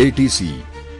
ATC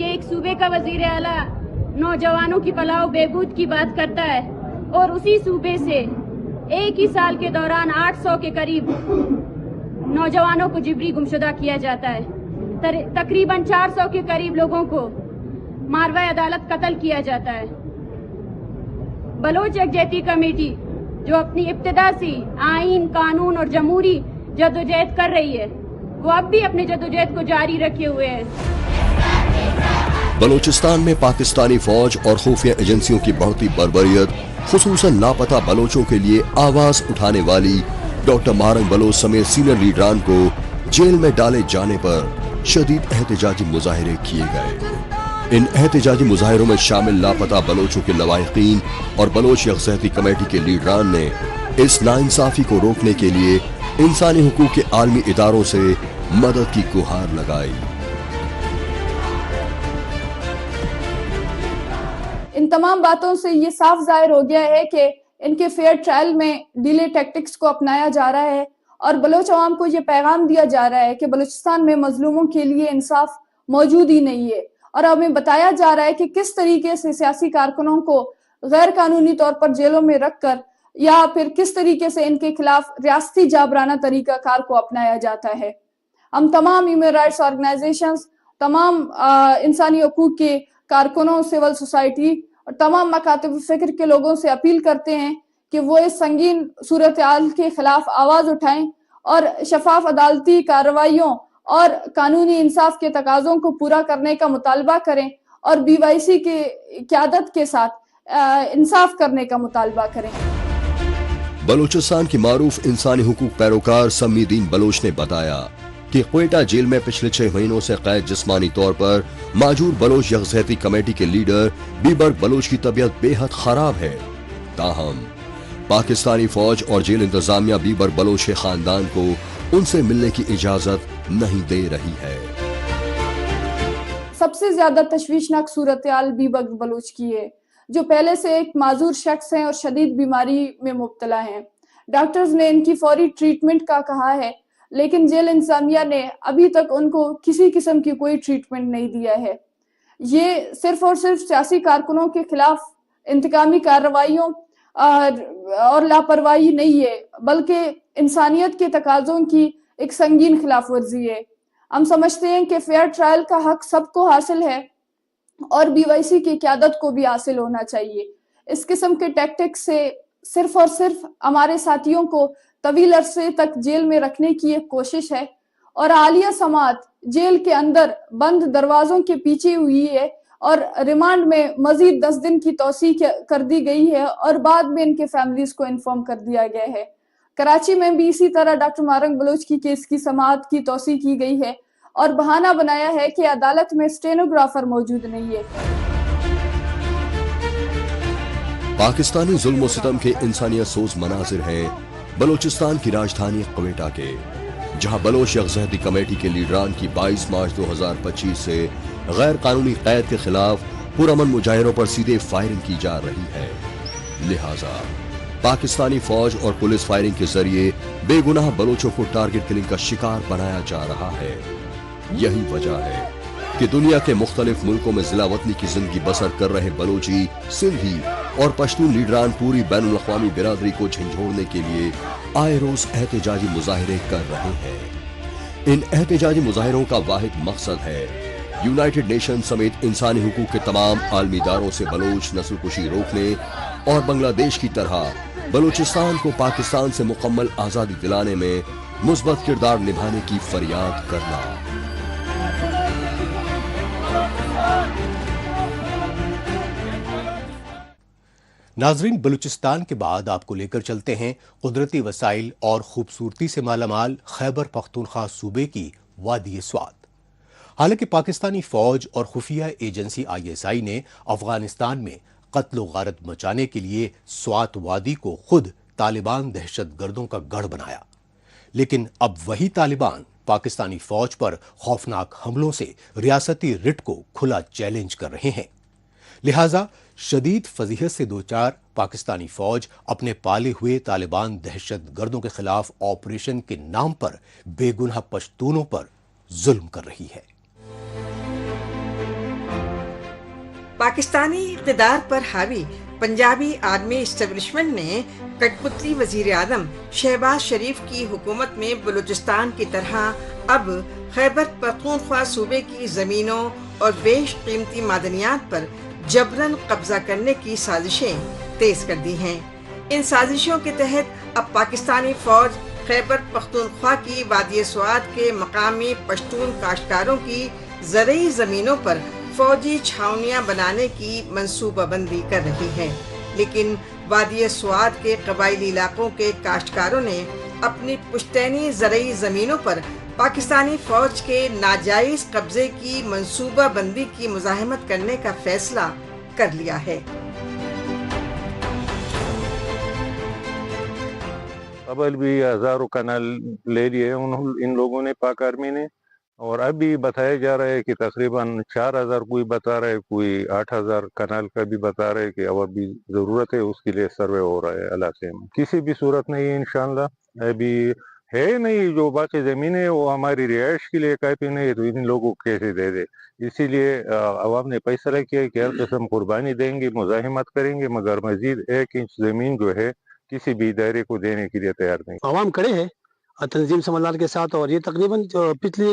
کہ ایک صوبے کا وزیر اعلیٰ نوجوانوں کی فلاح و بہبود کی بات کرتا ہے اور اسی صوبے سے ایک ہی سال کے دوران 800 کے قریب نوجوانوں کو جبری گمشدہ کیا جاتا ہے، تقریباً 400 کے قریب لوگوں کو ماروائے عدالت قتل کیا جاتا ہے۔ بلوچ یکجہتی کمیٹی جو اپنی ابتدا سے آئین، قانون اور جمہوری جدوجہد کر رہی ہے، وہ اب بھی اپنی جدوجہد کو جاری رکھے ہوئے ہے۔ بلوچستان میں پاکستانی فوج اور خفیہ ایجنسیوں کی بڑھتی بربریت، خصوصاً لاپتہ بلوچوں کے لیے آواز اٹھانے والی ڈاکٹر مہرنگ بلوچ سمیت سینئر لیڈران کو جیل میں ڈالے جانے پر شدید احتجاجی مظاہرے کیے گئے۔ ان احتجاجی مظاہروں میں شامل لاپتہ بلوچوں کے لواحقین اور بلوچ یکجہتی کمیٹی کے لیڈران نے اس ناانصافی کو روکنے کے لیے انسانی حقوق کے عالمی اداروں سے مدد کی گہار لگائی۔ ان تمام باتوں سے یہ صاف ظاہر ہو گیا ہے کہ ان کے فیئر ٹرائل میں ڈیلے ٹیکٹکس کو اپنایا جا رہا ہے، اور بلوچ عوام کو یہ پیغام دیا جا رہا ہے کہ بلوچستان میں مظلوموں کے لیے انصاف موجود ہی نہیں ہے، اور ہمیں بتایا جا رہا ہے کہ کس طریقے سے سیاسی کارکنوں کو غیر قانونی طور پر جیلوں میں رکھ کر یا پھر کس طریقے سے ان کے خلاف ریاستی جابرانہ طریقہ کار کو اپنایا جاتا ہے۔ ہم تمام ہیومن رائٹس آرگنائزیشنز، تمام انسانی حقوق کے کارکنوں، سول سوسائٹی اور تمام مکاتب فکر کے لوگوں سے اپیل کرتے ہیں کہ وہ اس سنگین صورتحال کے خلاف آواز اٹھائیں اور شفاف عدالتی کارروائیوں اور قانونی انصاف کے تقاضوں کو پورا کرنے کا مطالبہ کریں، اور BYC کے قیادت کے ساتھ انصاف کرنے کا مطالبہ کریں۔ بلوچستان کی معروف انسانی حقوق پیروکار سمی الدین بلوچ نے بتایا کہ کوئٹہ جیل میں پچھلے 6 مہینوں سے قید جسمانی طور پر معذور بلوچ یکجہتی کمیٹی کے لیڈر بیبرگ بلوچ کی طبیعت بے حد خراب ہے، تاہم پاکستانی فوج اور جیل انتظامیہ بیبرگ بلوچ کے خاندان کو ان سے ملنے کی اجازت نہیں دے رہی ہے۔ سب سے زیادہ تشویشناک صورتحال بیبرگ بلوچ کی ہے، جو پہلے سے ایک معذور شخص ہیں اور شدید بیماری میں مبتلا ہیں۔ ڈاکٹرز نے ان کی فوری ٹریٹمنٹ کا کہا ہے، لیکن جیل انتظامیہ نے ابھی تک ان کو کسی قسم کی کوئی ٹریٹمنٹ نہیں دیا ہے۔ یہ صرف اور صرف سیاسی کارکنوں کے خلاف انتقامی کارروائیوں اور لاپرواہی نہیں ہے، بلکہ انسانیت کے تقاضوں کی ایک سنگین خلاف ورزی ہے۔ ہم سمجھتے ہیں کہ فیئر ٹرائل کا حق سب کو حاصل ہے اور BYC کی قیادت کو بھی حاصل ہونا چاہیے۔ اس قسم کے ٹیکٹکس سے صرف اور صرف ہمارے ساتھیوں کو طویل عرصے تک جیل میں رکھنے کی ایک کوشش ہے، اور عالیہ سماعت جیل کے اندر بند دروازوں کے پیچھے ہوئی ہے، اور ریمانڈ میں مزید 10 دن کی توسیع کر دی گئی ہے، اور بعد میں ان کے فیملیز کو انفارم کر دیا گیا ہے۔ کراچی میں بھی اسی طرح ڈاکٹر مہرنگ بلوچ کی کیس کی سماعت کی توسیع کی گئی ہے، اور بہانہ بنایا ہے کہ عدالت میں اسٹینوگرافر موجود نہیں ہے۔ پاکستانی ظلم و ستم کے انسانیت سوز مناظر ہیں بلوچستان کی راجدھانی کوئٹہ کے، جہاں بلوچ یکجہتی کمیٹی کے لیڈران کی 22 مارچ 2025 سے غیر قانونی قید کے خلاف پرامن مظاہروں پر سیدھے فائرنگ کی جا رہی ہے۔ لہٰذا پاکستانی فوج اور پولیس فائرنگ کے ذریعے بے گناہ بلوچوں کو ٹارگٹ کلنگ کا شکار بنایا جا رہا ہے۔ یہی وجہ ہے کہ دنیا کے مختلف ملکوں میں ضلع وطنی کی زندگی بسر کر رہے بلوچی، سندھی اور پشتون لیڈران پوری بین الاقوامی برادری کو جھنجھوڑنے کے لیے آئے روز احتجاجی مظاہرے کر رہے ہیں۔ ان احتجاجی مظاہروں کا واحد مقصد ہے یونائٹڈ نیشن سمیت انسانی حقوق کے تمام عالمی اداروں سے بلوچ نسل کشی روکنے اور بنگلہ دیش کی طرح بلوچستان کو پاکستان سے مکمل آزادی دلانے میں مثبت کردار نبھانے کی فریاد کرنا۔ ناظرین، بلوچستان کے بعد آپ کو لے کر چلتے ہیں قدرتی وسائل اور خوبصورتی سے مالا مال خیبر پختونخوا صوبے کی وادی سوات۔ حالانکہ پاکستانی فوج اور خفیہ ایجنسی ISI نے افغانستان میں قتل و غارت مچانے کے لیے سوات وادی کو خود طالبان دہشت گردوں کا گڑھ بنایا، لیکن اب وہی طالبان پاکستانی فوج پر خوفناک حملوں سے ریاستی رٹ کو کھلا چیلنج کر رہے ہیں۔ لہٰذا شدید فضیحت سے دوچار پاکستانی فوج اپنے پالے ہوئے طالبان دہشت گردوں کے خلاف آپریشن کے نام پر بے گناہ پشتونوں پر ظلم کر رہی ہے۔ پاکستانی اقتدار پر حاوی پنجابی آرمی اسٹیبلشمنٹ نے کٹپتلی وزیر اعظم شہباز شریف کی حکومت میں بلوچستان کی طرح اب خیبر پختونخوا صوبے کی زمینوں اور بیش قیمتی معدنیات پر جبراً قبضہ کرنے کی سازشیں تیز کر دی ہیں۔ ان سازشوں کے تحت اب پاکستانی فوج خیبر پختونخوا کی وادی سوات کے مقامی پشتون کاشتکاروں کی زرعی زمینوں پر فوجی چھاؤنیاں بنانے کی منصوبہ بندی کر رہی ہے، لیکن وادی سوات کے قبائلی علاقوں کے کاشتکاروں نے اپنی پشتینی زرعی زمینوں پر پاکستانی فوج کے ناجائز قبضے کی منصوبہ بندی کی مزاحمت کرنے کا فیصلہ کر لیا ہے۔ قبل بھی ہزاروں کنال لے لیے ان لوگوں نے، پاک آرمی نے، اور اب بھی بتایا جا رہا ہے کہ تقریباً 4000 کوئی بتا رہا ہے، کوئی 8000 کنال کا بھی بتا رہا ہے کہ اب بھی ضرورت ہے، اس کے لیے سروے ہو رہا ہے علاقے میں۔ کسی بھی صورت نہیں انشاءاللہ، ابھی ہے نہیں، جو باقی زمینیں وہ ہماری رہائش کے لیے کافی نہیں، تو ان لوگوں کو کیسے دے دے؟ اسی لیے عوام نے فیصلہ کیا کہ ہر قسم قربانی دیں گے، مزاحمت کریں گے، مگر مزید 1 انچ زمین جو ہے کسی بھی ادارے کو دینے کے لیے تیار نہیں۔ عوام کھڑے ہیں تنظیم سمالار کے ساتھ، اور یہ تقریباً پچھلے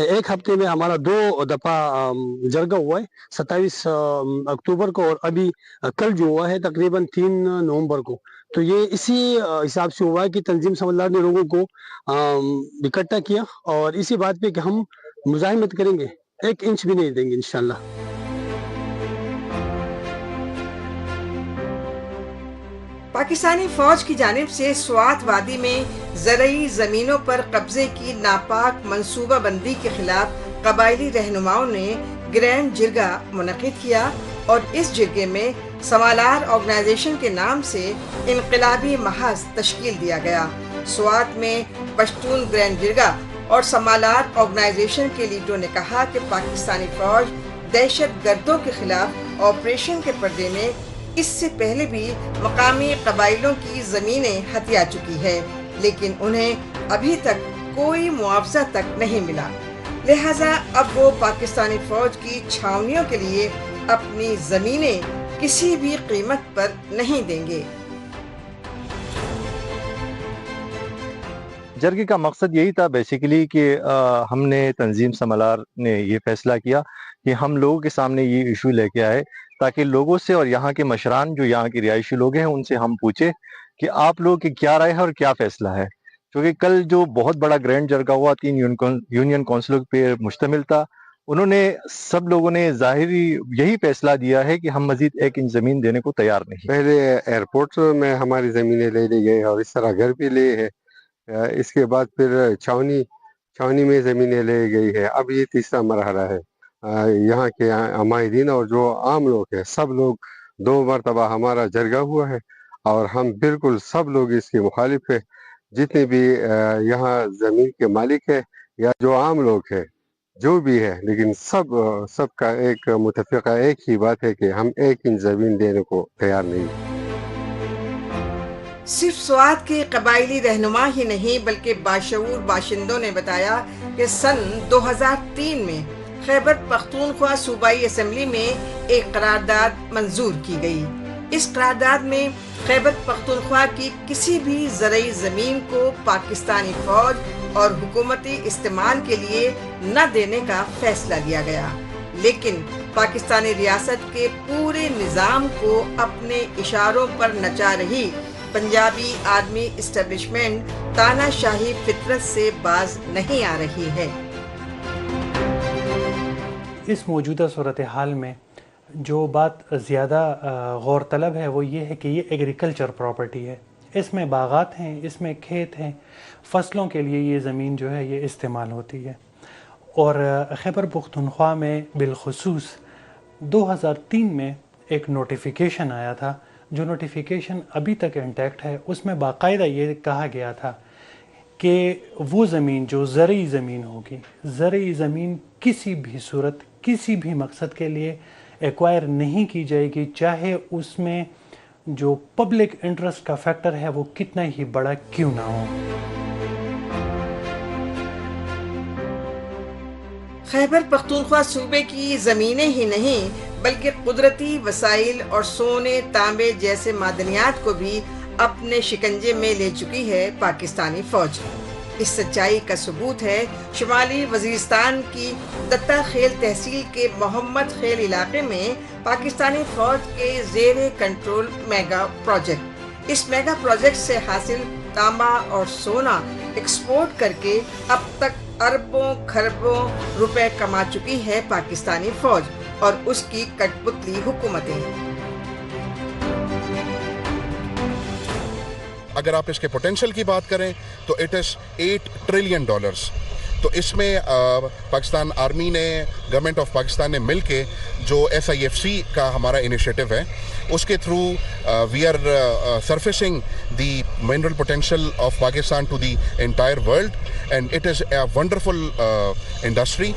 1 ہفتے میں ہمارا 2 دفعہ جرگہ ہوا ہے، 27 اکتوبر کو اور ابھی کل جو ہوا ہے تقریباً 3 نومبر کو۔ تو یہ اسی حساب سے ہوا ہے کہ تنظیم سمالار نے لوگوں کو اکٹھا کیا، اور اسی بات پہ کہ ہم مزاحمت کریں گے، 1 انچ بھی نہیں دیں گے انشاءاللہ۔ پاکستانی فوج کی جانب سے سوات وادی میں زرعی زمینوں پر قبضے کی ناپاک منصوبہ بندی کے خلاف قبائلی رہنماؤں نے گرینڈ جرگہ منعقد کیا، اور اس جرگے میں سمالار آرگنائزیشن کے نام سے انقلابی محاذ تشکیل دیا گیا۔ سوات میں پشتون گرینڈ جرگہ اور سمالار آرگنائزیشن کے لیڈروں نے کہا کہ پاکستانی فوج دہشت گردوں کے خلاف آپریشن کے پردے میں اس سے پہلے بھی مقامی قبائلوں کی زمینیں ہتھیا چکی ہے، لیکن انہیں ابھی تک کوئی معاوضہ تک نہیں ملا، لہٰذا اب وہ پاکستانی فوج کی چھاؤنیوں کے لیے اپنی زمینیں کسی بھی قیمت پر نہیں دیں گے۔ جرگے کا مقصد یہی تھا بیسیکلی کہ ہم نے تنظیم سمالار نے یہ فیصلہ کیا کہ ہم لوگوں کے سامنے یہ ایشو لے کے آئے تاکہ لوگوں سے اور یہاں کے مشران جو یہاں کے رہائشی لوگ ہیں ان سے ہم پوچھے کہ آپ لوگ کی کیا رائے ہے اور کیا فیصلہ ہے، کیونکہ کل جو بہت بڑا گرینڈ جرگہ ہوا 3 یونین کونسلوں پہ مشتمل تھا، انہوں نے سب لوگوں نے ظاہری یہی فیصلہ دیا ہے کہ ہم مزید 1 انچ زمین دینے کو تیار نہیں۔ پہلے ایئرپورٹ میں ہماری زمینیں لے لی گئی اور اس طرح گھر بھی لے ہے، اس کے بعد پھر چھاونی میں زمینیں لے گئی ہے، اب یہ تیسرا مرحلہ ہے۔ یہاں کے عمائدین اور جو عام لوگ ہیں سب لوگ 2 مرتبہ ہمارا جرگہ ہوا ہے، اور ہم بالکل سب لوگ اس کے مخالف ہیں، جتنے بھی یہاں زمین کے مالک ہیں یا جو عام لوگ ہیں جو بھی ہے، لیکن سب کا ایک متفقہ ایک ہی بات ہے کہ ہم 1 انچ زمین دینے کو تیار نہیں۔ صرف سوات کے قبائلی رہنما ہی نہیں بلکہ باشعور باشندوں نے بتایا کہ سن 2003 میں خیبر پختونخوا صوبائی اسمبلی میں ایک قرارداد منظور کی گئی۔ اس قرارداد میں خیبر پختونخوا کی کسی بھی زرعی زمین کو پاکستانی فوج اور حکومتی استعمال کے لیے نہ دینے کا فیصلہ لیا گیا، لیکن پاکستانی ریاست کے پورے نظام کو اپنے اشاروں پر نچا رہی پنجابی آرمی اسٹیبلشمنٹ تانا شاہی فطرت سے باز نہیں آ رہی ہے۔ اس موجودہ صورتحال میں جو بات زیادہ غور طلب ہے وہ یہ ہے کہ یہ ایگریکلچر پراپرٹی ہے، اس میں باغات ہیں، اس میں کھیت ہیں، فصلوں کے لیے یہ زمین جو ہے یہ استعمال ہوتی ہے۔ اور خیبر پختونخوا میں بالخصوص 2003 میں ایک نوٹیفیکیشن آیا تھا، جو نوٹیفیکیشن ابھی تک انٹیکٹ ہے۔ اس میں باقاعدہ یہ کہا گیا تھا کہ وہ زمین جو زرعی زمین ہوگی، زرعی زمین کسی بھی صورت کسی بھی مقصد کے لیے ایکوائر نہیں کی جائے گی، چاہے اس میں جو پبلک انٹرسٹ کا فیکٹر ہے وہ کتنا ہی بڑا کیوں نہ ہو۔ خیبر پختونخوا صوبے کی زمینیں ہی نہیں بلکہ قدرتی وسائل اور سونے تانبے جیسے معدنیات کو بھی اپنے شکنجے میں لے چکی ہے پاکستانی فوج۔ اس سچائی کا ثبوت ہے شمالی وزیرستان کی دتا خیل تحصیل کے محمد خیل علاقے میں پاکستانی فوج کے زیر کنٹرول میگا پروجیکٹ۔ اس میگا پروجیکٹ سے حاصل تانبا اور سونا ایکسپورٹ کر کے اب تک اربوں کھربوں روپے کما چکی ہے پاکستانی فوج اور اس کی کٹ پتلی حکومتیں۔ اگر آپ اس کے پوٹینشیل کی بات کریں تو اٹ از $8 ٹریلین۔ تو اس میں پاکستان آرمی نے، گورنمنٹ آف پاکستان نے مل کے جو SIFC کا ہمارا انیشیٹو ہے اس کے through we are surfacing the mineral potential of Pakistan to the entire world and it is a wonderful industry.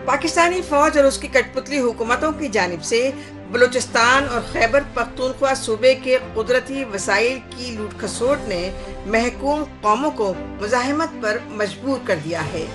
Pakistani فوج اور اس کی کٹ پتلی حکومتوں کی جانب سے بلوچستان اور خیبر پختونخوا صوبے کے قدرتی وسائل کی لوٹ کھسوٹ نے محکوم قوموں کو مزاحمت پر مجبور کر دیا ہے،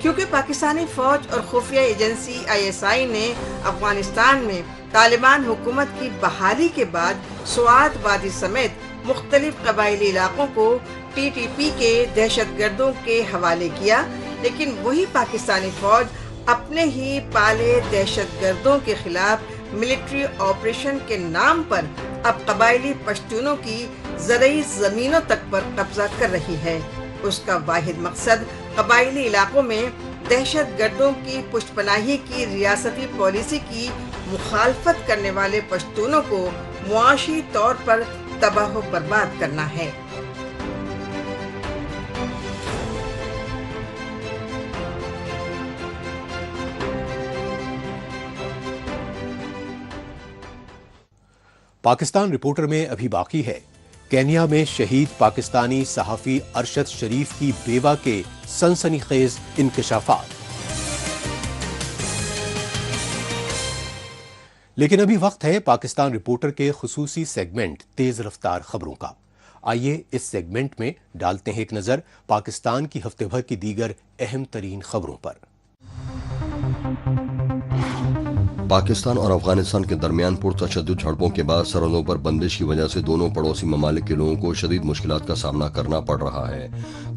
کیونکہ پاکستانی فوج اور خفیہ ایجنسی ISI نے افغانستان میں طالبان حکومت کی بحالی کے بعد سوات وادی سمیت مختلف قبائلی علاقوں کو TTP کے دہشت گردوں کے حوالے کیا، لیکن وہی پاکستانی فوج اپنے ہی پالے دہشت گردوں کے خلاف ملٹری آپریشن کے نام پر اب قبائلی پشتونوں کی زرعی زمینوں تک پر قبضہ کر رہی ہے۔ اس کا واحد مقصد قبائلی علاقوں میں دہشت گردوں کی پشت پناہی کی ریاستی پالیسی کی مخالفت کرنے والے پشتونوں کو معاشی طور پر تباہ و برباد کرنا ہے۔ پاکستان رپورٹر میں ابھی باقی ہے کینیا میں شہید پاکستانی صحافی ارشد شریف کی بیوہ کے سنسنی خیز انکشافات، لیکن ابھی وقت ہے پاکستان رپورٹر کے خصوصی سیگمنٹ تیز رفتار خبروں کا۔ آئیے اس سیگمنٹ میں ڈالتے ہیں ایک نظر پاکستان کی ہفتے بھر کی دیگر اہم ترین خبروں پر۔ پاکستان اور افغانستان کے درمیان پرتشدد جھڑپوں کے بعد سرحدوں پر بندش کی وجہ سے دونوں پڑوسی ممالک کے لوگوں کو شدید مشکلات کا سامنا کرنا پڑ رہا ہے،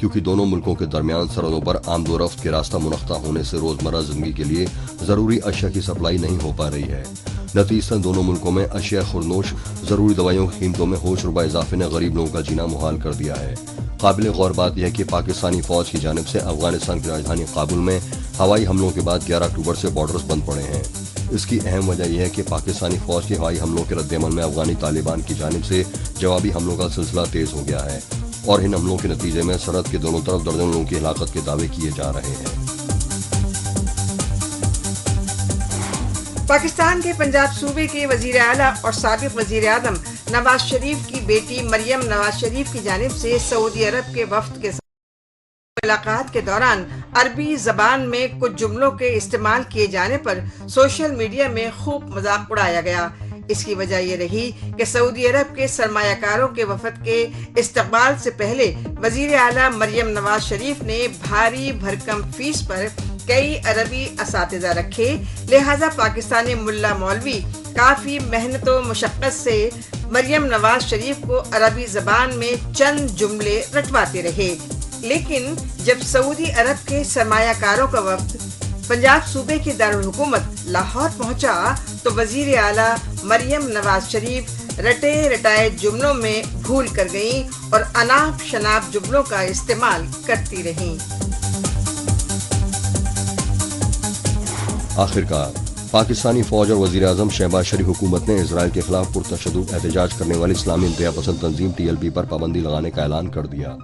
کیونکہ دونوں ملکوں کے درمیان سرحدوں پر آمد و رفت کے راستہ منقطع ہونے سے روزمرہ زندگی کے لیے ضروری اشیاء کی سپلائی نہیں ہو پا رہی ہے۔ نتیجتاً دونوں ملکوں میں اشیاء خوردنوش ضروری دوائیوں کی قیمتوں میں ہوش ربا اضافے نے غریب لوگوں کا جینا محال کر دیا ہے۔ قابل غور بات یہ ہے کہ پاکستانی فوج کی جانب سے افغانستان کی راجدھانی کابل میں ہوائی حملوں کے بعد 11 اکتوبر سے بارڈرز بند پڑے ہیں۔ اس کی اہم وجہ یہ ہے کہ پاکستانی فوج کے ہوائی حملوں کے رد عمل میں افغانی طالبان کی جانب سے جوابی حملوں کا سلسلہ تیز ہو گیا ہے، اور ان حملوں کے نتیجے میں سرحد کے دونوں طرف درجنوں لوگوں کی ہلاکت کے دعوے کیے جا رہے ہیں۔ پاکستان کے پنجاب صوبے کے وزیر اعلیٰ اور سابق وزیر اعظم نواز شریف کی بیٹی مریم نواز شریف کی جانب سے سعودی عرب کے وفد کے ساتھ ملاقات کے دوران عربی زبان میں کچھ جملوں کے استعمال کیے جانے پر سوشل میڈیا میں خوب مذاق اڑایا گیا۔ اس کی وجہ یہ رہی کہ سعودی عرب کے سرمایہ کاروں کے وفد کے استقبال سے پہلے وزیر اعلیٰ مریم نواز شریف نے بھاری بھرکم فیس پر کئی عربی اساتذہ رکھے، لہذا پاکستانی ملا مولوی کافی محنت و مشقت سے مریم نواز شریف کو عربی زبان میں چند جملے رٹواتے رہے، لیکن جب سعودی عرب کے سرمایہ کاروں کا وفد پنجاب صوبے کے دارالحکومت لاہور پہنچا تو وزیر اعلیٰ مریم نواز شریف رٹے رٹائے جملوں میں بھول کر گئیں اور اناپ شناپ جملوں کا استعمال کرتی رہیں۔ آخرکار پاکستانی فوج اور وزیر اعظم شہباز شریف حکومت نے اسرائیل کے خلاف پرتشدد احتجاج کرنے والی اسلامی انتہا پسند تنظیم TLP پر پابندی لگانے کا اعلان کر دیا۔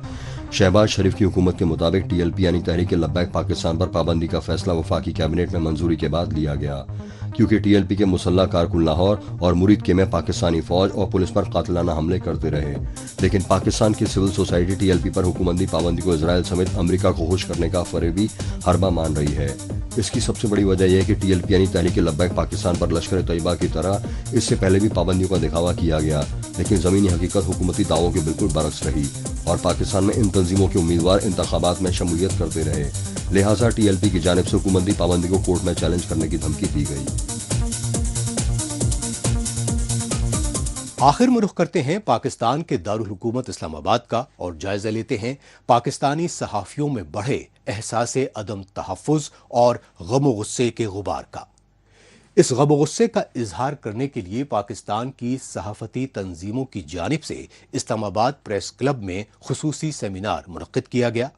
شہباز شریف کی حکومت کے مطابق TLP یعنی تحریک لبیک پاکستان پر پابندی کا فیصلہ وفاقی کیبنٹ میں منظوری کے بعد لیا گیا، کیونکہ TLP کے مسلح کارکن لاہور اور مرید کے میں پاکستانی فوج اور پولیس پر قاتلانہ حملے کرتے رہے، لیکن پاکستان کی سول سوسائٹی TLP پر حکومتی پابندی کو اسرائیل سمیت امریکہ کو خوش کرنے کا فریبی حربہ مان رہی ہے۔ اس کی سب سے بڑی وجہ یہ ہے کہ TLP یعنی تحریک لبیک پاکستان پر لشکر طیبہ کی طرح اس سے پہلے بھی پابندیوں کا دکھاوا کیا گیا، لیکن زمینی حقیقت حکومتی دعووں کے بالکل برعکس رہی۔ اور پاکستان میں ان تنظیموں کے امیدوار انتخابات میں شمولیت کرتے رہے، لہٰذا ٹی ایل پی کی جانب سے حکومتی پابندی کو کورٹ میں چیلنج کرنے کی دھمکی دی گئی۔ آخر میں رخ کرتے ہیں پاکستان کے دارالحکومت اسلام آباد کا اور جائزہ لیتے ہیں پاکستانی صحافیوں میں بڑھے احساس عدم تحفظ اور غم و غصے کے غبار کا۔ اس غم و غصے کا اظہار کرنے کے لیے پاکستان کی صحافتی تنظیموں کی جانب سے اسلام آباد پریس کلب میں خصوصی سیمینار منعقد کیا گیا۔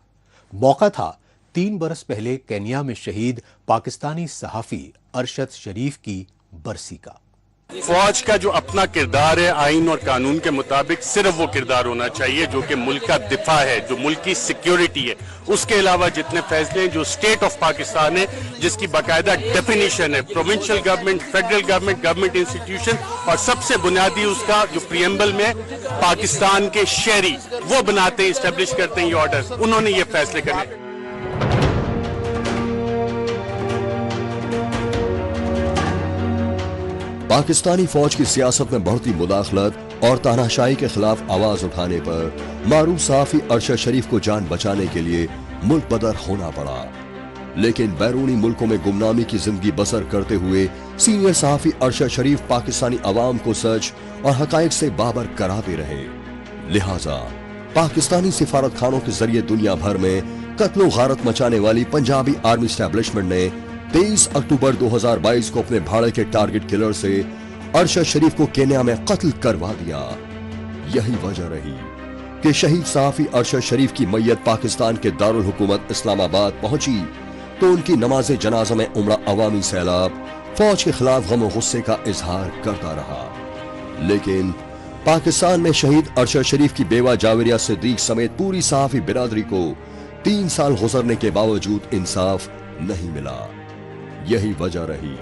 موقع تھا 3 برس پہلے کینیا میں شہید پاکستانی صحافی ارشد شریف کی برسی کا۔ فوج کا جو اپنا کردار ہے آئین اور قانون کے مطابق صرف وہ کردار ہونا چاہیے جو کہ ملک کا دفاع ہے، جو ملک کی سیکیورٹی ہے۔ اس کے علاوہ جتنے فیصلے ہیں جو اسٹیٹ آف پاکستان ہے جس کی باقاعدہ ڈیفینیشن ہے، provincial government, federal government, government institution, اور سب سے بنیادی اس کا جو پریمبل میں پاکستان کے شہری وہ بناتے ہیں، اسٹیبلش کرتے ہیں یہ آرڈر، انہوں نے یہ فیصلے کرنے۔ پاکستانی فوج کی سیاست میں بڑھتی مداخلت اور تاناشائی کے خلاف آواز اٹھانے پر معروف صحافی ارشد شریف کو جان بچانے کے لیے ملک بدر ہونا پڑا، لیکن بیرونی ملکوں میں گمنامی کی زندگی بسر کرتے ہوئے سینئر صحافی ارشد شریف پاکستانی عوام کو سچ اور حقائق سے باخبر کراتے رہے۔ لہٰذا پاکستانی سفارت خانوں کے ذریعے دنیا بھر میں قتل و غارت مچانے والی پنجابی آرمی اسٹیبلشمنٹ نے 23 اکتوبر 2022 کو اپنے بھاڑے کے ٹارگٹ کلر سے ارشد شریف کو کینیا میں قتل کروا دیا۔ یہی وجہ رہی کہ شہید صحافی ارشد شریف کی میت پاکستان کے دارالحکومت اسلام آباد پہنچی تو ان کی نماز جنازہ میں امڑا عوامی سیلاب فوج کے خلاف غم و غصے کا اظہار کرتا رہا، لیکن پاکستان میں شہید ارشد شریف کی بیوہ جاویریہ صدیق سمیت پوری صحافی برادری کو 3 سال گزرنے کے باوجود انصاف نہیں ملا۔ یہی وجہ رہی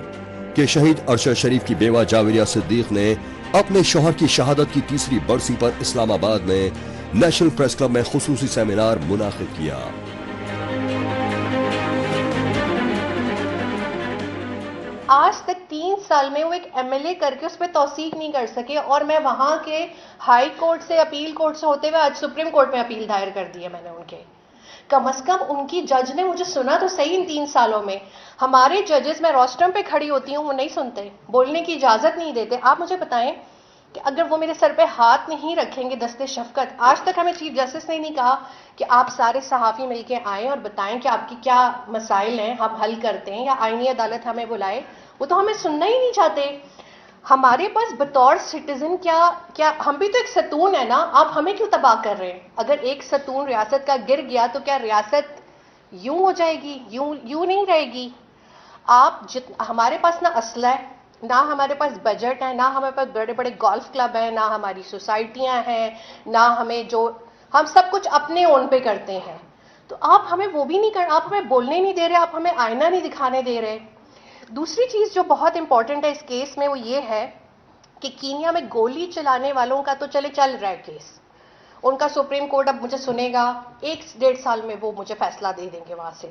کہ شہید ارشد شریف کی بیوہ جاویریہ صدیق نے اپنے شوہر کی شہادت کی 3ری برسی پر اسلام آباد میں نیشنل پریس کلب میں خصوصی سیمینار منعقد کیا۔ آج تک 3 سال میں وہ ایک MLA کر کے اس پہ توثیق نہیں کر سکے، اور میں وہاں کے ہائی کورٹ سے اپیل کورٹ سے ہوتے ہوئے آج سپریم کورٹ میں اپیل دائر کر دی ہے میں نے ان کے۔ کم از کم ان کی جج نے مجھے سنا تو صحیح ان 3 سالوں میں۔ ہمارے ججز، میں روسٹرم پہ کھڑی ہوتی ہوں، وہ نہیں سنتے، بولنے کی اجازت نہیں دیتے۔ آپ مجھے بتائیں کہ اگر وہ میرے سر پہ ہاتھ نہیں رکھیں گے دست شفقت، آج تک ہمیں چیف جسٹس نے نہیں کہا کہ آپ سارے صحافی مل کے آئیں اور بتائیں کہ آپ کی کیا مسائل ہیں، ہم حل کرتے ہیں، یا آئینی عدالت ہمیں بلائے، وہ تو ہمیں سننا ہی نہیں چاہتے۔ ہمارے پاس بطور سٹیزن کیا ہم بھی تو ایک ستون ہے نا، آپ ہمیں کیوں تباہ کر رہے ہیں؟ اگر ایک ستون ریاست کا گر گیا تو کیا ریاست یوں ہو جائے گی؟ یوں نہیں رہے گی۔ ہمارے پاس نہ اسلحہ ہے، نہ ہمارے پاس بجٹ ہے، نہ ہمارے پاس بڑے بڑے گولف کلب ہیں، نہ ہماری سوسائٹیاں ہیں، نہ ہم سب کچھ اپنے اون پہ کرتے ہیں۔ تو آپ ہمیں وہ بھی نہیں آپ ہمیں بولنے نہیں دے رہے، آپ ہمیں آئینہ نہیں دکھانے دے رہے۔ دوسری چیز جو بہت امپورٹنٹ ہے اس کیس میں وہ یہ ہے کہ کینیا میں گولی چلانے والوں کا تو چل رہا ہے کیس، ان کا سپریم کورٹ اب مجھے سنے گا، 1-1.5 سال میں وہ مجھے فیصلہ دے دیں گے وہاں سے۔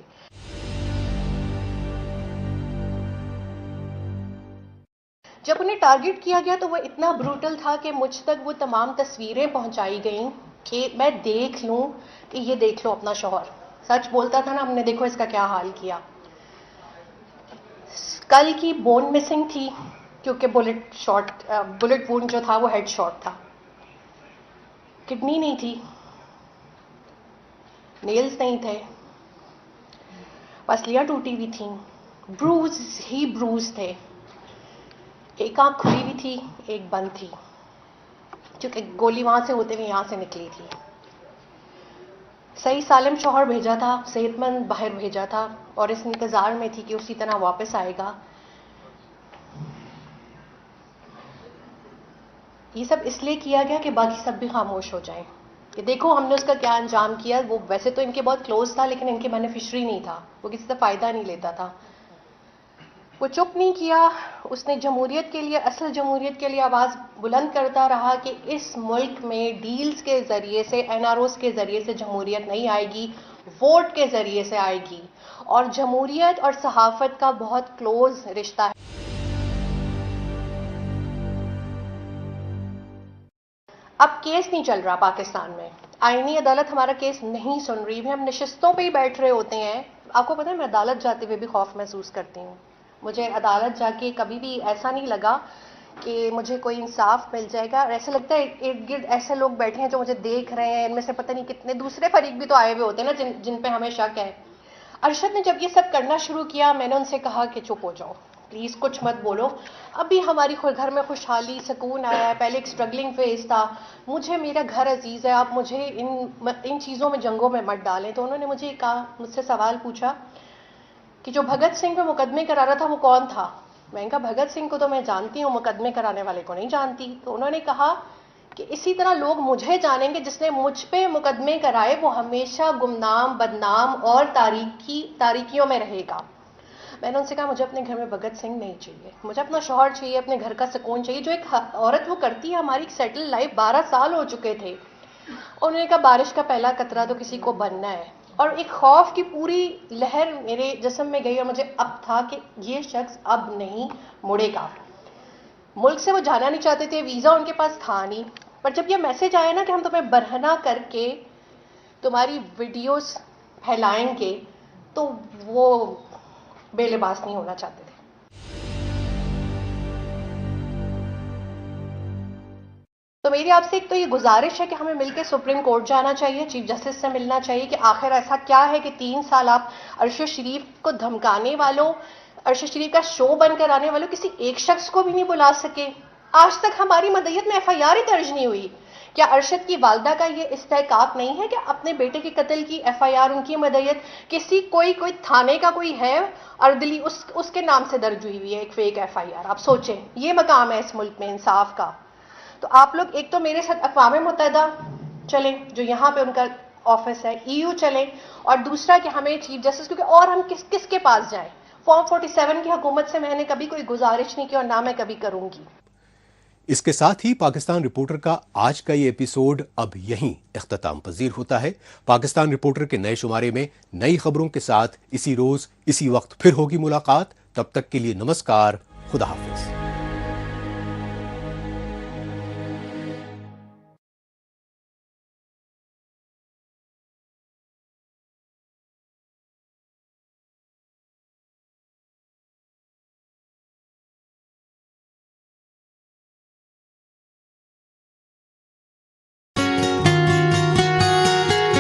جب انہیں ٹارگٹ کیا گیا تو وہ اتنا بروٹل تھا کہ مجھ تک وہ تمام تصویریں پہنچائی گئیں کہ میں دیکھ لوں کہ یہ دیکھ لو اپنا شوہر سچ بولتا تھا نا، ہم نے دیکھو اس کا کیا حال کیا۔ کل کی بون مسنگ تھی کیونکہ بلٹ وونڈ جو تھا وہ ہیڈ شاٹ تھا، کڈنی نہیں تھی، نیلز نہیں تھے، پسلیاں ٹوٹی ہوئی تھیں، بروز تھے، ایک آنکھ کھلی ہوئی تھی، ایک بند تھی، کیونکہ گولی وہاں سے ہوتے ہوئے یہاں سے نکلی تھی۔ صحیح سالم شوہر بھیجا تھا، صحت مند باہر بھیجا تھا، اور اس انتظار میں تھی کہ اسی طرح واپس آئے گا۔ یہ سب اس لیے کیا گیا کہ باقی سب بھی خاموش ہو جائیں کہ دیکھو ہم نے اس کا کیا انجام کیا۔ وہ ویسے تو ان کے بہت کلوز تھا لیکن ان کے بینیفیشری نہیں تھا، وہ کسی سے فائدہ نہیں لیتا تھا۔ وہ چپ نہیں کیا، اس نے جمہوریت کے لیے، اصل جمہوریت کے لیے آواز بلند کرتا رہا کہ اس ملک میں ڈیلز کے ذریعے سے، NROs کے ذریعے سے جمہوریت نہیں آئے گی، ووٹ کے ذریعے سے آئے گی، اور جمہوریت اور صحافت کا بہت کلوز رشتہ ہے۔ اب کیس نہیں چل رہا پاکستان میں, آئینی عدالت ہمارا کیس نہیں سن رہی ہے, ہم نشستوں پہ ہی بیٹھ رہے ہوتے ہیں. آپ کو پتہ ہے میں عدالت جاتے ہوئے بھی خوف محسوس کرتی ہوں. مجھے عدالت جا کے کبھی بھی ایسا نہیں لگا کہ مجھے کوئی انصاف مل جائے گا. ایسا لگتا ہے ارد گرد ایسے لوگ بیٹھے ہیں جو مجھے دیکھ رہے ہیں, ان میں سے پتہ نہیں کتنے دوسرے فریق بھی تو آئے ہوئے ہوتے ہیں نا جن پہ ہمیں شک ہے. ارشد نے جب یہ سب کرنا شروع کیا, میں نے ان سے کہا کہ چپ ہو جاؤ پلیز, کچھ مت بولو. ابھی ہماری گھر میں خوشحالی سکون آیا ہے, پہلے ایک اسٹرگلنگ فیز تھا. مجھے میرا گھر عزیز ہے, آپ مجھے ان چیزوں میں جنگوں میں مت ڈالیں. تو انہوں نے مجھے کہا, مجھ سے سوال پوچھا کہ جو بھگت سنگھ پہ مقدمے کرا رہا تھا وہ کون تھا. میں نے کہا بھگت سنگھ کو تو میں جانتی ہوں, مقدمے کرانے والے کو نہیں جانتی. تو انہوں نے کہا کہ اسی طرح لوگ مجھے جانیں گے, جس نے مجھ پہ مقدمے کرائے وہ ہمیشہ گمنام بدنام اور تاریکیوں میں رہے گا. میں نے ان سے کہا مجھے اپنے گھر میں بھگت سنگھ نہیں چاہیے, مجھے اپنا شوہر چاہیے, اپنے گھر کا سکون چاہیے جو ایک عورت وہ کرتی ہے. ہماری ایک سیٹل لائف 12 سال ہو چکے تھے. انہوں نے کہا بارش کا پہلا قطرہ تو کسی کو بننا ہے. اور ایک خوف کی پوری لہر میرے جسم میں گئی, اور مجھے اب تھا کہ یہ شخص اب نہیں مڑے گا. ملک سے وہ جانا نہیں چاہتے تھے, ویزا ان کے پاس تھا نہیں. پر جب یہ میسج آیا نا کہ ہم تمہیں برہنہ کر کے تمہاری ویڈیوز پھیلائیں گے, تو وہ بے لباس نہیں ہونا چاہتے تھے. تو میری آپ سے ایک تو یہ گزارش ہے کہ ہمیں مل کے سپریم کورٹ جانا چاہیے, چیف جسٹس سے ملنا چاہیے کہ آخر ایسا کیا ہے کہ 3 سال آپ ارشد شریف کو دھمکانے والوں, ارشد شریف کا شو بند کرانے والوں کسی ایک شخص کو بھی نہیں بلا سکے. آج تک ہماری مدعیت میں FIR ہی درج نہیں ہوئی. کیا ارشد کی والدہ کا یہ استحقاق نہیں ہے کہ اپنے بیٹے کے قتل کی FIR, ان کی مدعیت کسی کوئی تھانے کا کوئی ہے اردلی, اس کے نام سے درج ہوئی ہے ایک فیک FIR. آپ سوچیں, یہ مقام ہے اس ملک میں انصاف کا. تو آپ لوگ ایک تو میرے ساتھ اقوام متحدہ چلیں جو یہاں پہ ان کا آفس ہے, EU چلیں, اور دوسرا کہ ہمیں چیف جسٹس, کیونکہ اور ہم کس کے پاس جائیں. فارم 47 کی حکومت سے میں نے کبھی کوئی گزارش نہیں کی اور نہ میں کبھی کروں گی. اس کے ساتھ ہی پاکستان رپورٹر کا آج کا یہ ایپیسوڈ اب یہیں اختتام پذیر ہوتا ہے. پاکستان رپورٹر کے نئے شمارے میں نئی خبروں کے ساتھ اسی روز اسی وقت پھر ہوگی ملاقات. تب تک کے لیے نمسکار, خدا حافظ.